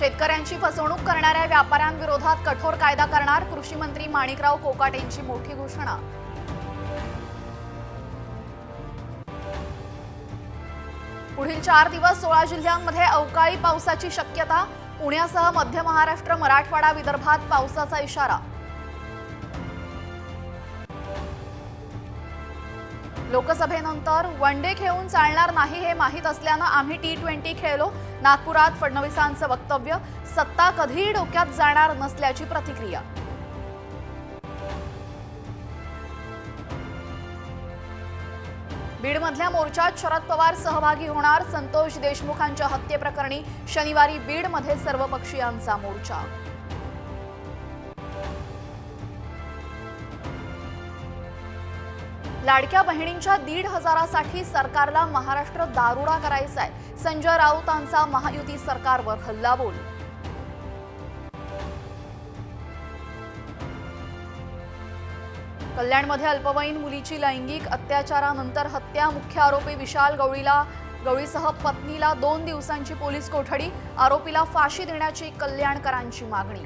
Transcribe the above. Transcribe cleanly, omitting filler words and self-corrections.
शेतकऱ्यांची फसवणूक करणाऱ्या व्यापाऱ्यांविरोधात कठोर कायदा करणार, कृषी मंत्री माणिकराव कोकाटेंची मोठी घोषणा। पुढील 4 दिवस 16 जिल्ह्यांमध्ये अवकाळी पावसाची शक्यता, पुण्यासह मध्य महाराष्ट्र, मराठवाडा, विदर्भात पावसाचा इशारा। लोकसभेनंतर वन डे खेळून चालणार नाही हे माहीत असल्यानं आम्ही T20 खेळलो, नागपुरात फडणवीसांचं वक्तव्य। सत्ता कधीही डोक्यात जाणार नसल्याची प्रतिक्रिया। बीडमधल्या मोर्चात शरद पवार सहभागी होणार, संतोष देशमुखांच्या हत्येप्रकरणी शनिवारी बीडमध्ये सर्वपक्षीयांचा मोर्चा। लाडक्या बहिणींच्या 1,500साठी सरकारला महाराष्ट्र दारुडा करायचा आहे, संजय राऊतांचा महायुती सरकारवर हल्लाबोल। कल्याणमध्ये अल्पवयीन मुलीची लैंगिक अत्याचारानंतर हत्या, मुख्य आरोपी विशाल गवळीसह पत्नीला 2 दिवसांची पोलीस कोठडी, आरोपीला फाशी देण्याची कल्याणकरांची मागणी।